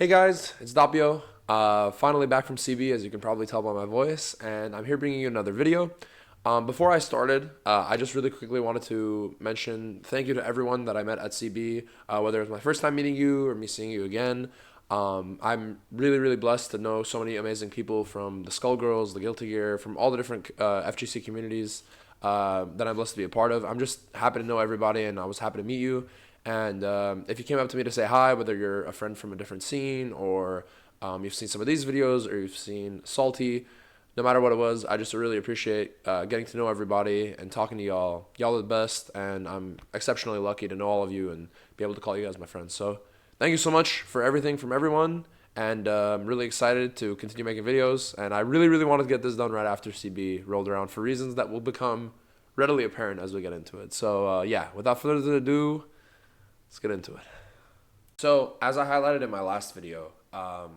Hey guys, it's Doppio. Finally back from CB, as you can probably tell by my voice, and I'm here bringing you another video. Before I started, I just really quickly wanted to mention thank you to everyone that I met at CB, whether it was my first time meeting you or me seeing you again. I'm really, really blessed to know so many amazing people from the Skullgirls, the Guilty Gear, from all the different FGC communities that I'm blessed to be a part of. I'm just happy to know everybody, and I was happy to meet you. And if you came up to me to say hi, whether you're a friend from a different scene or you've seen some of these videos or you've seen Salty, no matter what it was, I just really appreciate getting to know everybody and talking to y'all. Y'all are the best, and I'm exceptionally lucky to know all of you and be able to call you guys my friends. So thank you so much for everything from everyone, and I'm really excited to continue making videos. And I really, really wanted to get this done right after CB rolled around for reasons that will become readily apparent as we get into it. So yeah, without further ado, let's get into it. So, as I highlighted in my last video,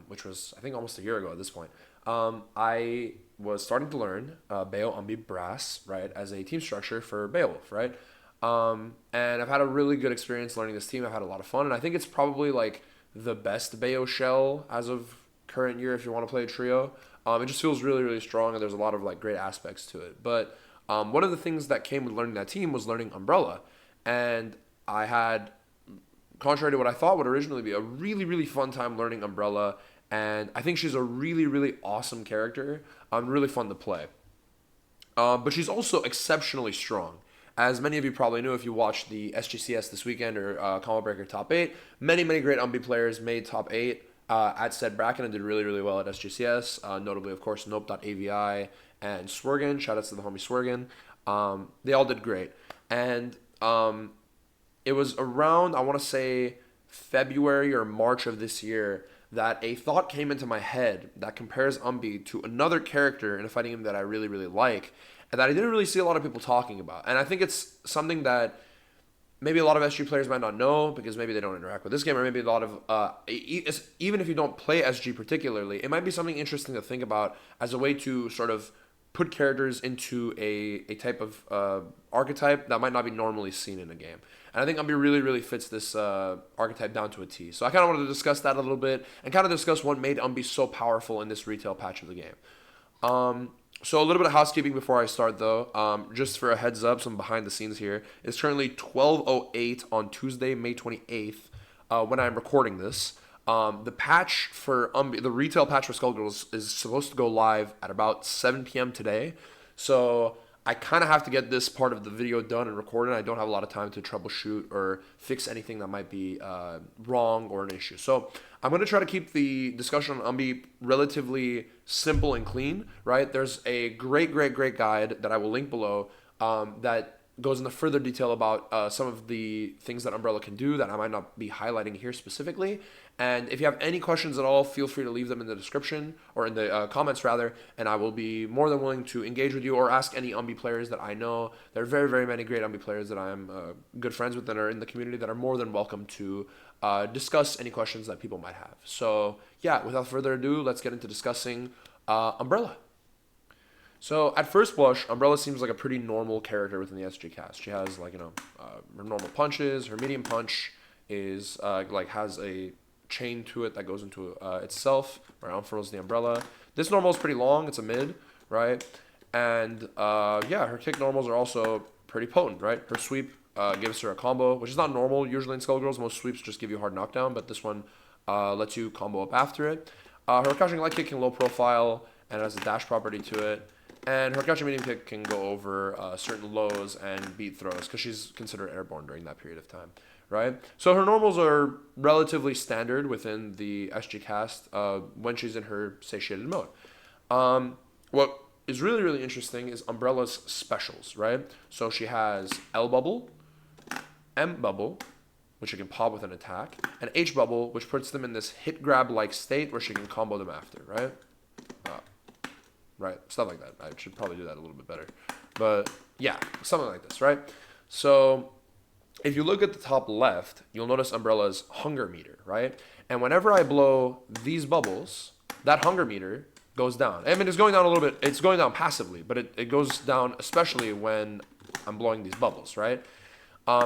which was, I think, almost a year ago at this point, I was starting to learn Bayo Umby Brass, right, as a team structure for Beowulf, right? And I've had a really good experience learning this team. I've had a lot of fun, and I think it's probably, like, the best Bayo shell as of current year if you want to play a trio. It just feels really, really strong, and there's a lot of, like, great aspects to it. But one of the things that came with learning that team was learning Umbrella, and I had, contrary to what I thought would originally be, a really, really fun time learning Umbrella, and I think she's a really, really awesome character, really fun to play. But she's also exceptionally strong. As many of you probably knew if you watched the SGCS this weekend or Combo Breaker Top 8, many, many great Umby players made Top 8 at said bracket and did really, really well at SGCS, notably, of course, Nope.avi and Swergen. Shoutouts to the homie Swergen. They all did great. And it was around, I want to say, February or March of this year that a thought came into my head that compares Umby to another character in a fighting game that I really, really like, and that I didn't really see a lot of people talking about. And I think it's something that maybe a lot of SG players might not know because maybe they don't interact with this game, or maybe a lot of, even if you don't play SG particularly, it might be something interesting to think about as a way to sort of put characters into a type of archetype that might not be normally seen in a game. And I think Umby really, really fits this archetype down to a T. So I kind of wanted to discuss that a little bit and kind of discuss what made Umby so powerful in this retail patch of the game. So a little bit of housekeeping before I start, though. Just for a heads up, some behind the scenes here. It's currently 12:08 on Tuesday, May 28th, when I'm recording this. The patch for the retail patch for Skullgirls is supposed to go live at about 7 p.m. today. So I kind of have to get this part of the video done and recorded. I don't have a lot of time to troubleshoot or fix anything that might be wrong or an issue. So I'm going to try to keep the discussion on Umby relatively simple and clean, right? There's a great, great, great guide that I will link below that goes into further detail about some of the things that Umbrella can do that I might not be highlighting here specifically. And if you have any questions at all, feel free to leave them in the description or in the comments rather, and I will be more than willing to engage with you or ask any Umby players that I know. There are very, very many great Umby players that I'm good friends with that are in the community that are more than welcome to discuss any questions that people might have. So yeah, without further ado, let's get into discussing Umbrella. So at first blush, Umbrella seems like a pretty normal character within the SG cast. She has like, her normal punches. Her medium punch is has a chain to it that goes into itself, where it unfurls the umbrella. This normal is pretty long. It's a mid, right? And yeah, her kick normals are also pretty potent, right? Her sweep gives her a combo, which is not normal usually in Skullgirls. Most sweeps just give you hard knockdown, but this one lets you combo up after it. Her crouching light kick can low profile and has a dash property to it. And her crouching medium kick can go over certain lows and beat throws because she's considered airborne during that period of time, right? So her normals are relatively standard within the SG cast when she's in her satiated mode. What is really, really interesting is Umbrella's specials, right? So she has L bubble, M bubble, which she can pop with an attack, and H bubble, which puts them in this hit grab like state where she can combo them after, right? Right, stuff like that. I should probably do that a little bit better. But yeah, something like this, right? So if you look at the top left, you'll notice Umbrella's hunger meter, right? And whenever I blow these bubbles, that hunger meter goes down. I mean, it's going down a little bit. It's going down passively, but it goes down especially when I'm blowing these bubbles, right?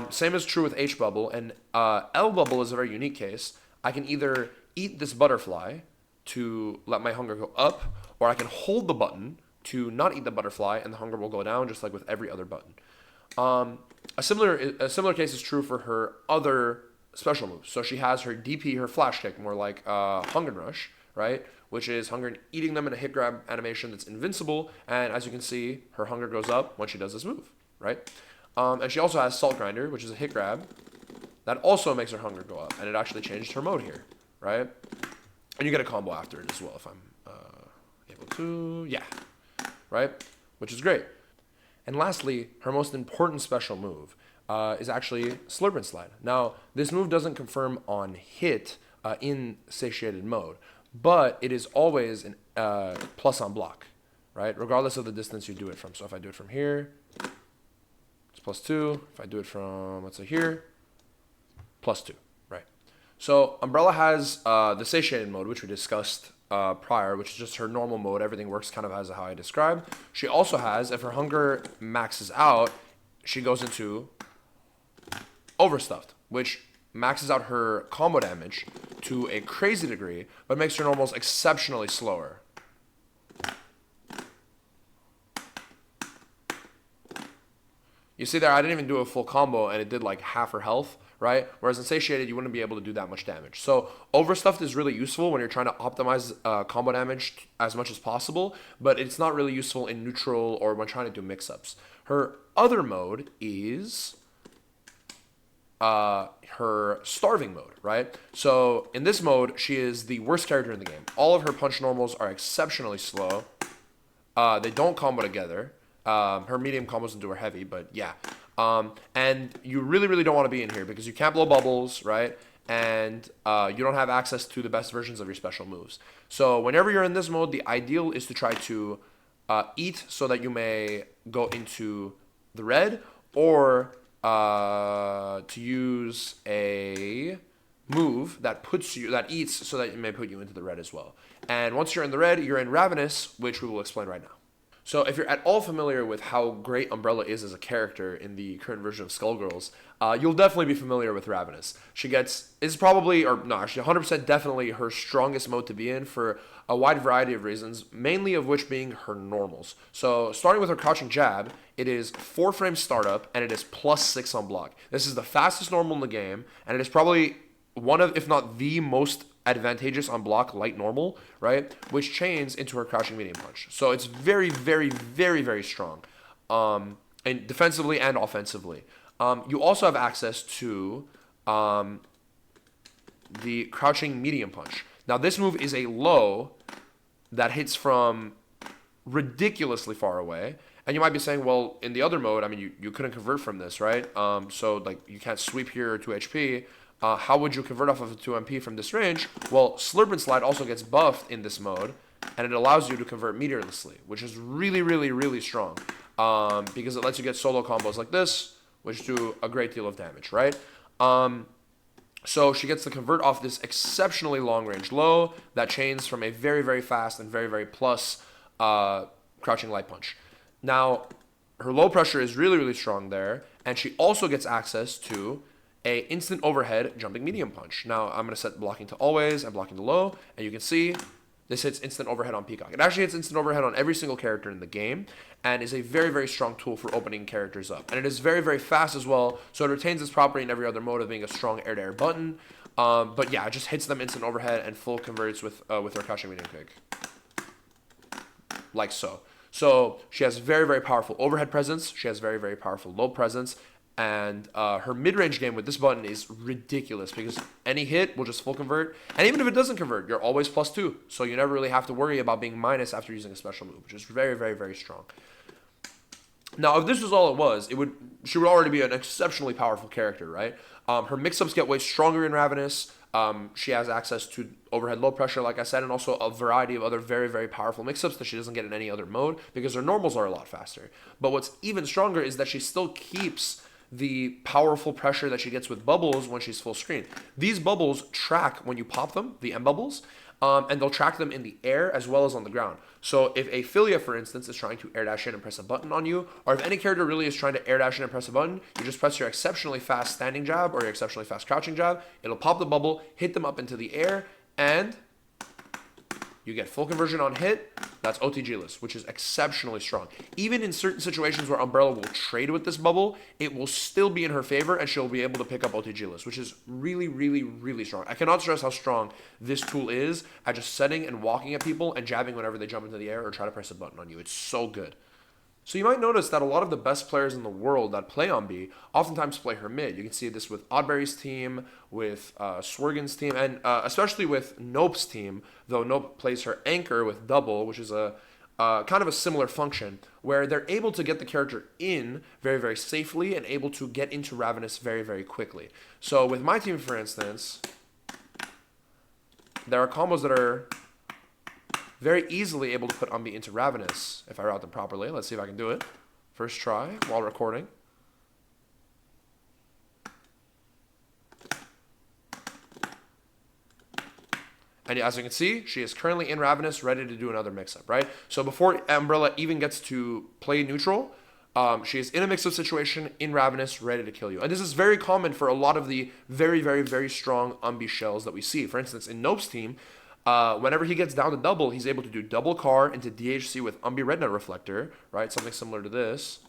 Same is true with H bubble. And L bubble is a very unique case. I can either eat this butterfly to let my hunger go up, or I can hold the button to not eat the butterfly and the hunger will go down, just like with every other button. A similar case is true for her other special moves. So she has her DP, her flash kick, more like Hunger and Rush, right? Which is hunger and eating them in a hit grab animation that's invincible. And as you can see, her hunger goes up when she does this move, right? And she also has Salt Grinder, which is a hit grab that also makes her hunger go up. And it actually changed her mode here, right? And you get a combo after it as well if I'm able to, yeah, right? Which is great. And lastly, her most important special move is actually Slurp and Slide. Now, this move doesn't confirm on hit in satiated mode, but it is always an plus on block, right? Regardless of the distance you do it from. So if I do it from here, it's +2. If I do it from, let's say here, +2, right? So Umbrella has the satiated mode, which we discussed prior, which is just her normal mode. Everything works kind of as how I described. She also has, if her hunger maxes out, she goes into Overstuffed, which maxes out her combo damage to a crazy degree, but makes her normals exceptionally slower. You see there, I didn't even do a full combo, and it did like half her health, right? Whereas in Satiated, you wouldn't be able to do that much damage. So Overstuffed is really useful when you're trying to optimize combo damage as much as possible, but it's not really useful in neutral or when trying to do mix-ups. Her other mode is her Starving mode, right? So in this mode, she is the worst character in the game. All of her punch normals are exceptionally slow. They don't combo together. Her medium combos into her heavy, but yeah. And you really, really don't want to be in here because you can't blow bubbles, right? And you don't have access to the best versions of your special moves. So whenever you're in this mode, the ideal is to try to eat so that you may go into the red, or to use a move that eats so that it may put you into the red as well. And once you're in the red, you're in Ravenous, which we will explain right now. So if you're at all familiar with how great Umbrella is as a character in the current version of Skullgirls, you'll definitely be familiar with Ravenous. It's probably, or no, actually 100% definitely her strongest mode to be in for a wide variety of reasons, mainly of which being her normals. So starting with her crouching jab, it is 4-frame startup, and it is +6 on block. This is the fastest normal in the game, and it is probably one of, if not the most advantageous on block light normal, right? Which chains into her crouching medium punch. So it's very, very, very, very strong, and defensively and offensively. You also have access to the crouching medium punch. Now this move is a low that hits from ridiculously far away. And you might be saying, well, in the other mode, I mean, you couldn't convert from this, right? So like you can't sweep here or 2 HP. How would you convert off of a 2 MP from this range? Well, Slurp and Slide also gets buffed in this mode, and it allows you to convert meteorlessly, which is really, really, really strong, because it lets you get solo combos like this, which do a great deal of damage, right? So she gets to convert off this exceptionally long-range low that chains from a very, very fast and very, very plus crouching light punch. Now, her low pressure is really, really strong there, and she also gets access to a instant overhead jumping medium punch. Now, I'm going to set blocking to always and blocking to low, and you can see this hits instant overhead on Peacock. It actually hits instant overhead on every single character in the game, and is a very, very strong tool for opening characters up. And it is very, very fast as well, so it retains its property in every other mode of being a strong air-to-air button. But yeah, it just hits them instant overhead and full converts with her crouching medium kick. Like so. So she has very, very powerful overhead presence. She has very, very powerful low presence. And her mid-range game with this button is ridiculous because any hit will just full convert. And even if it doesn't convert, you're always +2. So you never really have to worry about being minus after using a special move, which is very, very, very strong. Now, if this was all it was, she would already be an exceptionally powerful character, right? Her mix-ups get way stronger in Ravenous. She has access to overhead low pressure, like I said, and also a variety of other very, very powerful mix-ups that she doesn't get in any other mode because her normals are a lot faster. But what's even stronger is that she still keeps the powerful pressure that she gets with bubbles when she's full screen. These bubbles track when you pop them, the M bubbles, and they'll track them in the air as well as on the ground. So if a Philia, for instance, is trying to air dash in and press a button on you, or if any character really is trying to air dash in and press a button, you just press your exceptionally fast standing jab or your exceptionally fast crouching jab, it'll pop the bubble, hit them up into the air, And you get full conversion on hit. That's OTG-less, which is exceptionally strong. Even in certain situations where Umbrella will trade with this bubble, it will still be in her favor, and she'll be able to pick up OTG-less, which is really, really, really strong. I cannot stress how strong this tool is at just setting and walking at people and jabbing whenever they jump into the air or try to press a button on you. It's so good. So you might notice that a lot of the best players in the world that play umby oftentimes play her mid. You can see this with Oddberry's team, with Swergen's team, and especially with Nope's team, though Nope plays her anchor with double, which is a kind of a similar function, where they're able to get the character in very, very safely and able to get into Ravenous very, very quickly. So with my team, for instance, there are combos that are very easily able to put umby into Ravenous if I route them properly. Let's see if I can do it. First try while recording. And as you can see, she is currently in Ravenous, ready to do another mix-up, right? So before Umbrella even gets to play neutral, she is in a mix-up situation in Ravenous, ready to kill you. And this is very common for a lot of the very, very, very strong umby shells that we see. For instance, in Nope's team, whenever he gets down to double, he's able to do double car into DHC with umby rednet reflector, right? Something similar to this.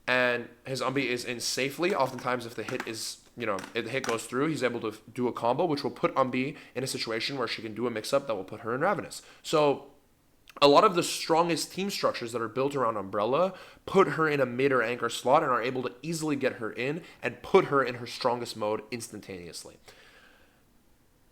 And his umby is in safely. Oftentimes, if the hit is, if the hit goes through, he's able to do a combo, which will put umby in a situation where she can do a mix-up that will put her in Ravenous. So a lot of the strongest team structures that are built around Umbrella put her in a mid or anchor slot and are able to easily get her in and put her in her strongest mode instantaneously.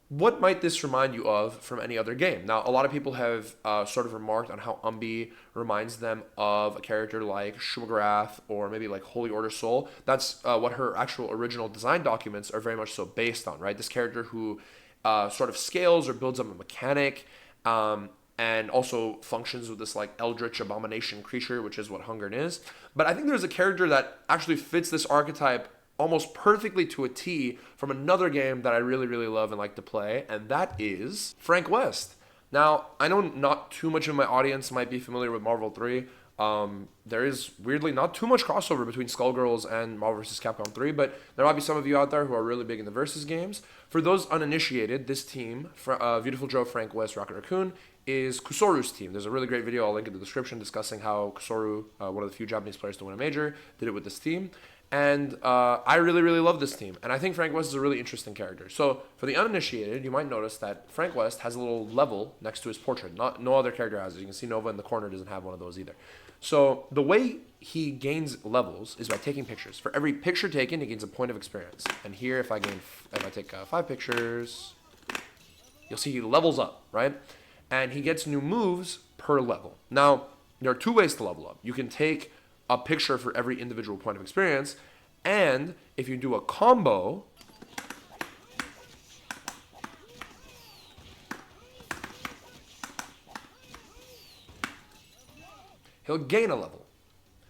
What might this remind you of from any other game? Now, a lot of people have sort of remarked on how umby reminds them of a character like Shumagrath or maybe like Holy Order Soul. That's what her actual original design documents are very much so based on, right? This character who sort of scales or builds up a mechanic and also functions with this like eldritch abomination creature, which is what Hungern is. But I think there's a character that actually fits this archetype almost perfectly to a T from another game that I really, really love and like to play, and that is Frank West. Now, I know not too much of my audience might be familiar with Marvel 3. There is weirdly not too much crossover between Skullgirls and Marvel vs. Capcom 3, but there might be some of you out there who are really big in the Versus games. For those uninitiated, this team, Beautiful Joe, Frank West, Rocket Raccoon, is Kusoru's team. There's a really great video I'll link in the description discussing how Kusoru, one of the few Japanese players to win a major, did it with this team. And I really, really love this team. And I think Frank West is a really interesting character. So for the uninitiated, you might notice that Frank West has a little level next to his portrait. No other character has it. You can see Nova in the corner doesn't have one of those either. So the way he gains levels is by taking pictures. For every picture taken, he gains a point of experience. And here, if I take 5 pictures, you'll see he levels up, right? And he gets new moves per level. Now, there are 2 ways to level up. You can take a picture for every individual point of experience, and if you do a combo, he'll gain a level.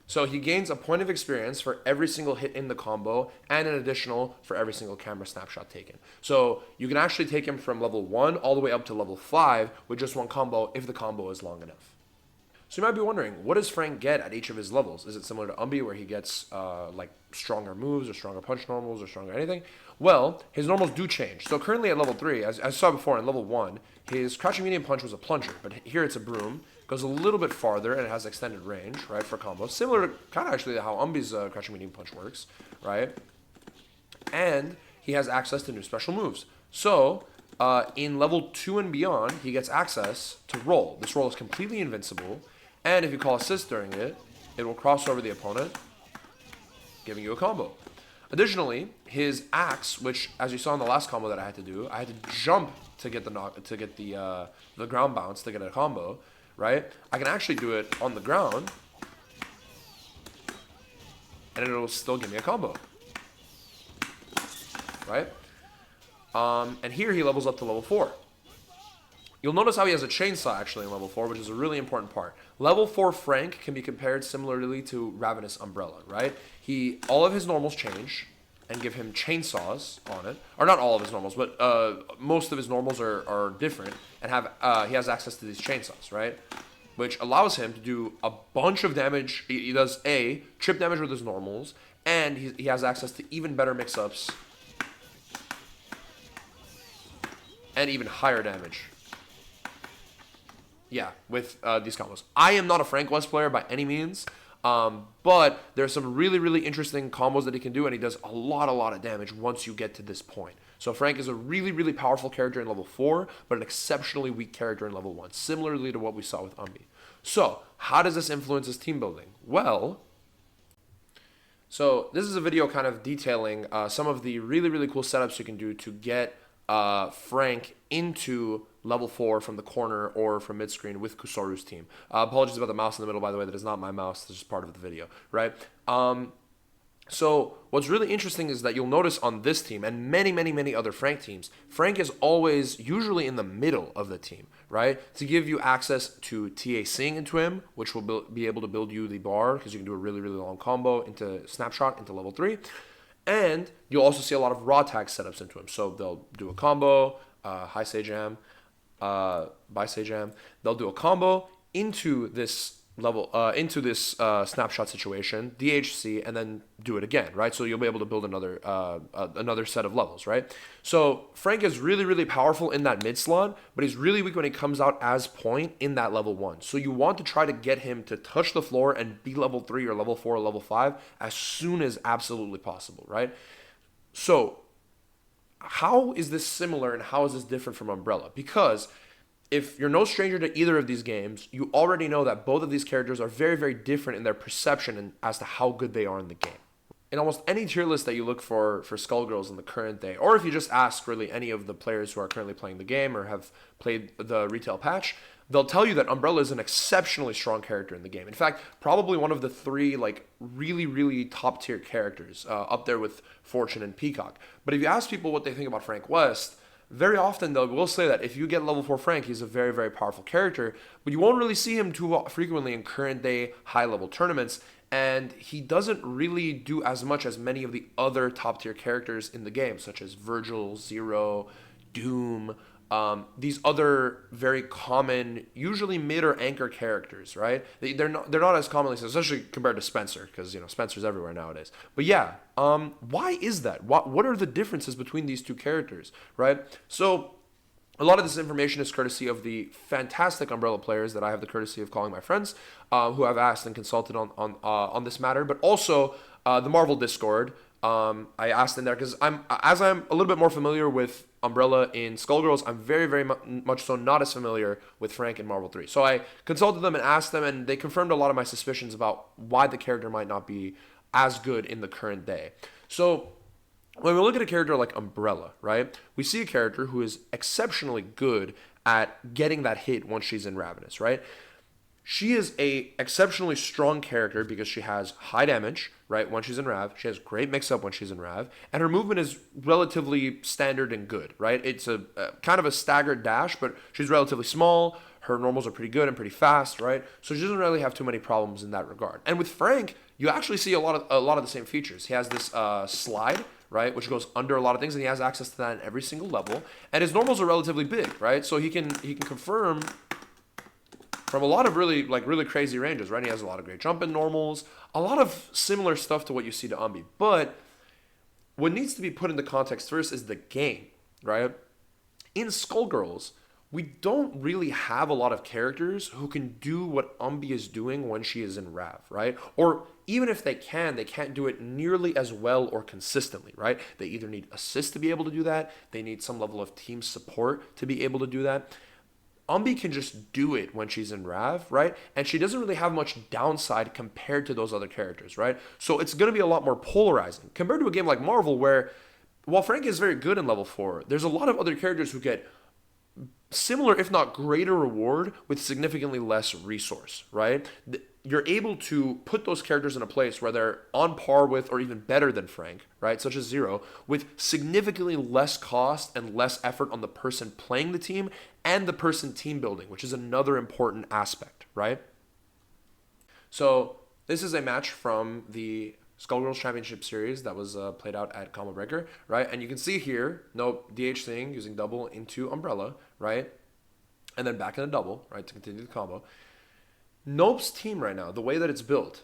So he gains a point of experience for every single hit in the combo and an additional for every single camera snapshot taken. So you can actually take him from level 1 all the way up to level 5 with just one combo if the combo is long enough. So you might be wondering, what does Frank get at each of his levels? Is it similar to umby where he gets like stronger moves or stronger punch normals or stronger anything? Well, his normals do change. So currently at level 3, as I saw before in level 1, his crouching medium punch was a plunger, but here it's a broom. Goes a little bit farther and it has extended range, right, for combos. Similar to kind of actually how umby's crouching medium punch works, right? And he has access to new special moves. So in level 2 and beyond, he gets access to roll. This roll is completely invincible. And if you call assist during it, it will cross over the opponent, giving you a combo. Additionally, his axe, which as you saw in the last combo that I had to do, I had to jump to get the ground bounce to get a combo, right? I can actually do it on the ground, and it'll still give me a combo, right? And here he levels up to level 4. You'll notice how he has a chainsaw actually in level 4, which is a really important part. Level 4 Frank can be compared similarly to Ravenous Umbrella, right? All of his normals change and give him chainsaws on it. Or not all of his normals, but most of his normals are different and he has access to these chainsaws, right? Which allows him to do a bunch of damage. He does trip damage with his normals, and he has access to even better mix-ups. and even higher damage. Yeah, with these combos. I am not a Frank West player by any means, but there's some really, really interesting combos that he can do, and he does a lot of damage once you get to this point. So Frank is a really, really powerful character in level 4, but an exceptionally weak character in level 1, similarly to what we saw with umby. So how does this influence his team building? Well, so this is a video kind of detailing some of the really, really cool setups you can do to get Frank into level 4 from the corner or from mid-screen with Kusoru's team. Apologies about the mouse in the middle, by the way. That is not my mouse. This is part of the video, right? So what's really interesting is that you'll notice on this team and many other Frank teams, Frank is always usually in the middle of the team, right? To give you access to TA Sing into him, which will be able to build you the bar because you can do a really, really long combo into Snapshot into level 3. And you'll also see a lot of raw tag setups into him. So they'll do a combo, high say jam, by say jam. They'll do a combo into this level, snapshot situation, DHC, and then do it again, right? So you'll be able to build another set of levels, right? So Frank is really, really powerful in that mid slot, but he's really weak when he comes out as point in that level 1. So you want to try to get him to touch the floor and be level 3 or level 4 or level 5 as soon as absolutely possible, right? So how is this similar and how is this different from Umbrella? Because if you're no stranger to either of these games, you already know that both of these characters are very, very different in their perception and as to how good they are in the game. In almost any tier list that you look for Skullgirls in the current day, or if you just ask really any of the players who are currently playing the game or have played the retail patch, they'll tell you that Umbrella is an exceptionally strong character in the game. In fact, probably one of the 3 like really, really top tier characters, up there with Fortune and Peacock. But if you ask people what they think about Frank West, very often they will say that if you get level 4 Frank, he's a very, very powerful character, but you won't really see him too frequently in current day high level tournaments, and he doesn't really do as much as many of the other top tier characters in the game, such as Virgil, Zero, Doom, these other very common, usually mid or anchor characters, right? They're not as commonly seen, especially compared to Spencer, because Spencer's everywhere nowadays. But yeah, why is that? What are the differences between these two characters, right? So a lot of this information is courtesy of the fantastic Umbrella players that I have the courtesy of calling my friends, who have asked and consulted on this matter, but also the Marvel Discord. I asked in there because I'm a little bit more familiar with Umbrella in Skullgirls, I'm very, very much so not as familiar with Frank in Marvel 3. So I consulted them and asked them, and they confirmed a lot of my suspicions about why the character might not be as good in the current day. So when we look at a character like Umbrella, right, we see a character who is exceptionally good at getting that hit once she's in Ravenous, right? She is a exceptionally strong character because she has high damage, right, when she's in Rav. She has great mix-up when she's in Rav. And her movement is relatively standard and good, right? It's a kind of a staggered dash, but she's relatively small. Her normals are pretty good and pretty fast, right? So she doesn't really have too many problems in that regard. And with Frank, you actually see a lot of the same features. He has this slide, right, which goes under a lot of things, and he has access to that in every single level. And his normals are relatively big, right? So he can confirm from a lot of really crazy ranges, right? He has a lot of great jump in normals, a lot of similar stuff to what you see to Umby. But what needs to be put into context first is the game, right? In Skullgirls, we don't really have a lot of characters who can do what Umby is doing when she is in Rav, right? Or even if they can't do it nearly as well or consistently, right? They either need assists to be able to do that, they need some level of team support to be able to do that. Umby can just do it when she's in Rav, right? And she doesn't really have much downside compared to those other characters, right? So it's going to be a lot more polarizing compared to a game like Marvel where, while Frank is very good in level 4, there's a lot of other characters who get similar, if not greater reward with significantly less resource, right? You're able to put those characters in a place where they're on par with or even better than Frank, right? Such as Zero, with significantly less cost and less effort on the person playing the team and the person team building, which is another important aspect, right? So this is a match from the Skullgirls Championship Series that was played out at Combo Breaker, right? And you can see here, no DH thing, using double into Umbrella, right? And then back in a double, right, to continue the combo. Nope's team right now, the way that it's built,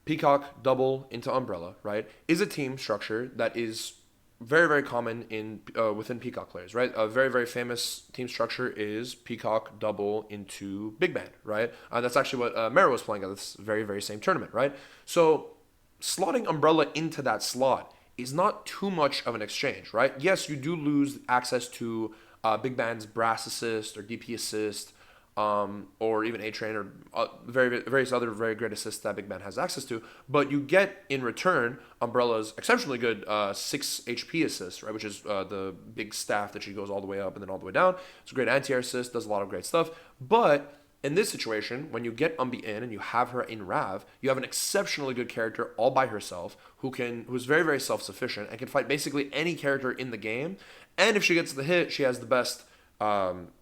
Peacock double into Umbrella, right, is a team structure that is very, very common in within Peacock players, right? A very, very famous team structure is Peacock double into Big Band, right? That's actually what Mero was playing at this very, very same tournament, right? So slotting Umbrella into that slot is not too much of an exchange, right? Yes, you do lose access to Big Band's brass assist or DP assist, or even A Train or various other very great assists that Big Band has access to. But you get in return Umbrella's exceptionally good 6 HP assist, right, which is the big staff that she goes all the way up and then all the way down. It's a great anti-air assist, does a lot of great stuff. But in this situation, when you get Umby in and you have her in Rav, you have an exceptionally good character all by herself who's very, very self-sufficient and can fight basically any character in the game. And if she gets the hit, she has the best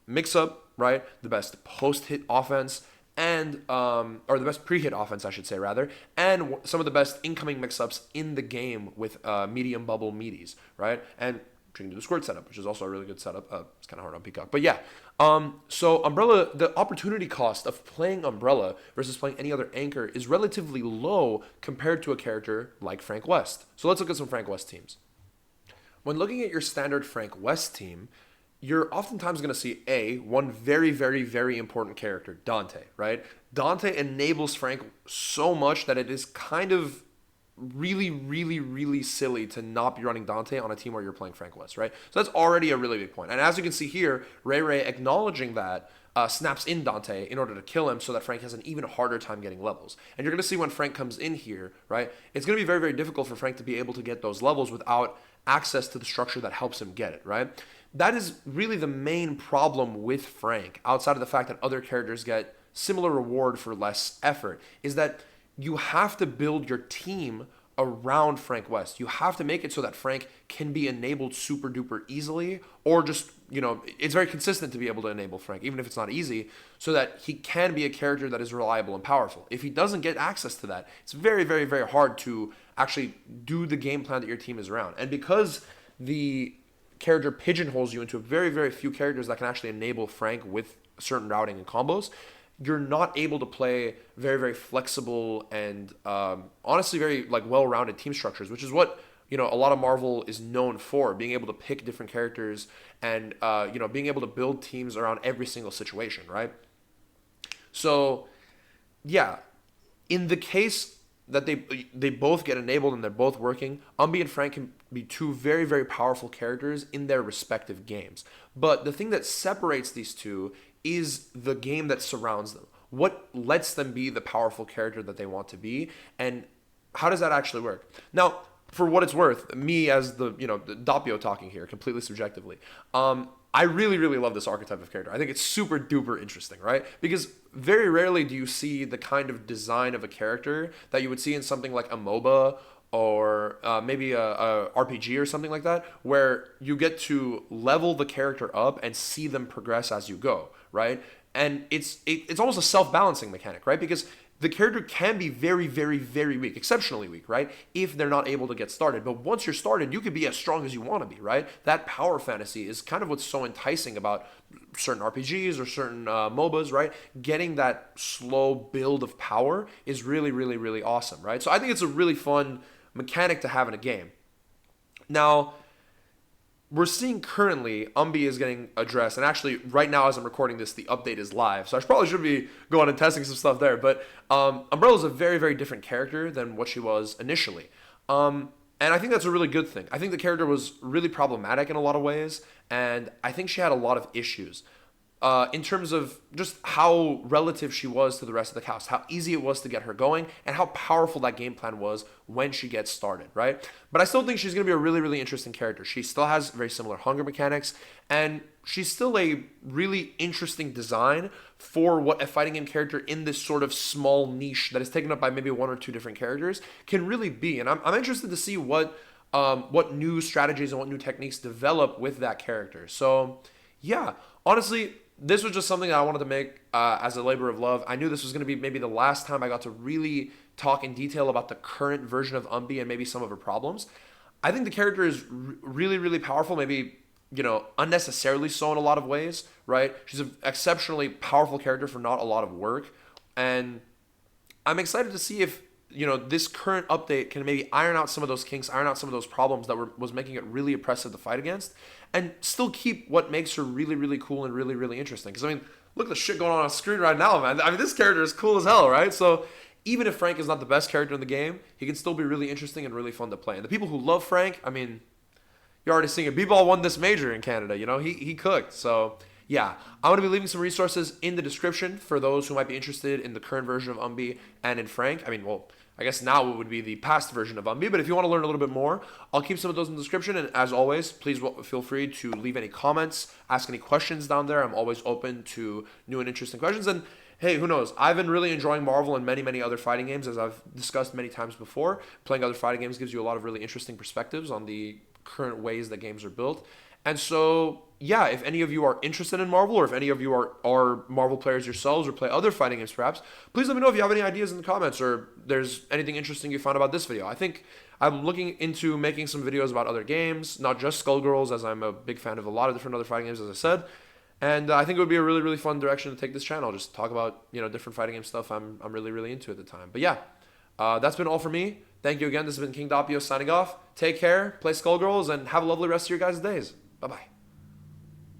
mix-up, right? The best post-hit offense and or the best pre-hit offense, I should say, rather, and some of the best incoming mix-ups in the game with medium bubble meaties, right? And she can do the squirt setup, which is also a really good setup. It's kind of hard on Peacock, but yeah. So Umbrella, the opportunity cost of playing Umbrella versus playing any other anchor is relatively low compared to a character like Frank West. So let's look at some Frank West teams. When looking at your standard Frank West team, you're oftentimes going to see one very, very, very important character, Dante, right? Dante enables Frank so much that it is kind of really, really, really silly to not be running Dante on a team where you're playing Frank West, right? So that's already a really big point. And as you can see here, Ray acknowledging that snaps in Dante in order to kill him so that Frank has an even harder time getting levels. And you're going to see when Frank comes in here, right? It's going to be very, very difficult for Frank to be able to get those levels without access to the structure that helps him get it, right? That is really the main problem with Frank, outside of the fact that other characters get similar reward for less effort, is that you have to build your team around Frank West. You have to make it so that Frank can be enabled super duper easily, or just, it's very consistent to be able to enable Frank, even if it's not easy, so that he can be a character that is reliable and powerful. If he doesn't get access to that, it's very, very, very hard to actually do the game plan that your team is around. And because the character pigeonholes you into very, very few characters that can actually enable Frank with certain routing and combos, you're not able to play very, very flexible and honestly very well-rounded team structures, which is what a lot of Marvel is known for, being able to pick different characters and being able to build teams around every single situation, right? So yeah, in the case that they both get enabled and they're both working, Umby and Frank can be two very, very powerful characters in their respective games. But the thing that separates these two is the game that surrounds them. What lets them be the powerful character that they want to be, and how does that actually work? Now, for what it's worth, me as the Doppio talking here, completely subjectively, I really, really love this archetype of character. I think it's super duper interesting, right? Because very rarely do you see the kind of design of a character that you would see in something like a MOBA or maybe a RPG or something like that, where you get to level the character up and see them progress as you go, right? And it's almost a self-balancing mechanic, right? Because the character can be very, very, very weak, exceptionally weak, right? If they're not able to get started. But once you're started, you can be as strong as you want to be, right? That power fantasy is kind of what's so enticing about certain RPGs or certain MOBAs, right? Getting that slow build of power is really, really, really awesome, right? So I think it's a really fun mechanic to have in a game. Now, we're seeing currently Umby is getting addressed, and actually right now as I'm recording this, the update is live, so I probably should be going and testing some stuff there, but Umbrella is a very, very different character than what she was initially, and I think that's a really good thing. I think the character was really problematic in a lot of ways, and I think she had a lot of issues in terms of just how relative she was to the rest of the cast, how easy it was to get her going, and how powerful that game plan was when she gets started, right? But I still think she's going to be a really, really interesting character. She still has very similar hunger mechanics, and she's still a really interesting design for what a fighting game character in this sort of small niche that is taken up by maybe one or two different characters can really be. And I'm interested to see what new strategies and what new techniques develop with that character. So yeah, honestly, this was just something that I wanted to make as a labor of love. I knew this was going to be maybe the last time I got to really talk in detail about the current version of Umby and maybe some of her problems. I think the character is really, really powerful, maybe, unnecessarily so in a lot of ways, right? She's an exceptionally powerful character for not a lot of work. And I'm excited to see if, this current update can maybe iron out some of those kinks, iron out some of those problems that was making it really oppressive to fight against, and still keep what makes her really, really cool and really, really interesting. Because, I mean, look at the shit going on screen right now, man. I mean, this character is cool as hell, right? So even if Frank is not the best character in the game, he can still be really interesting and really fun to play. And the people who love Frank, I mean, you're already seeing it. B-Ball won this major in Canada, he cooked. So yeah, I'm going to be leaving some resources in the description for those who might be interested in the current version of umby and in Frank. I mean, well, I guess now it would be the past version of umby, but if you want to learn a little bit more, I'll keep some of those in the description. And as always, please feel free to leave any comments, ask any questions down there. I'm always open to new and interesting questions. And hey, who knows? I've been really enjoying Marvel and many, many other fighting games, as I've discussed many times before. Playing other fighting games gives you a lot of really interesting perspectives on the current ways that games are built. And so, yeah, if any of you are interested in Marvel, or if any of you are Marvel players yourselves or play other fighting games perhaps, please let me know if you have any ideas in the comments or there's anything interesting you found about this video. I think I'm looking into making some videos about other games, not just Skullgirls, as I'm a big fan of a lot of different other fighting games, as I said. And I think it would be a really, really fun direction to take this channel. Just talk about, different fighting game stuff I'm really, really into at the time. But yeah, that's been all for me. Thank you again. This has been King Doppio signing off. Take care, play Skullgirls, and have a lovely rest of your guys' days. Bye-bye.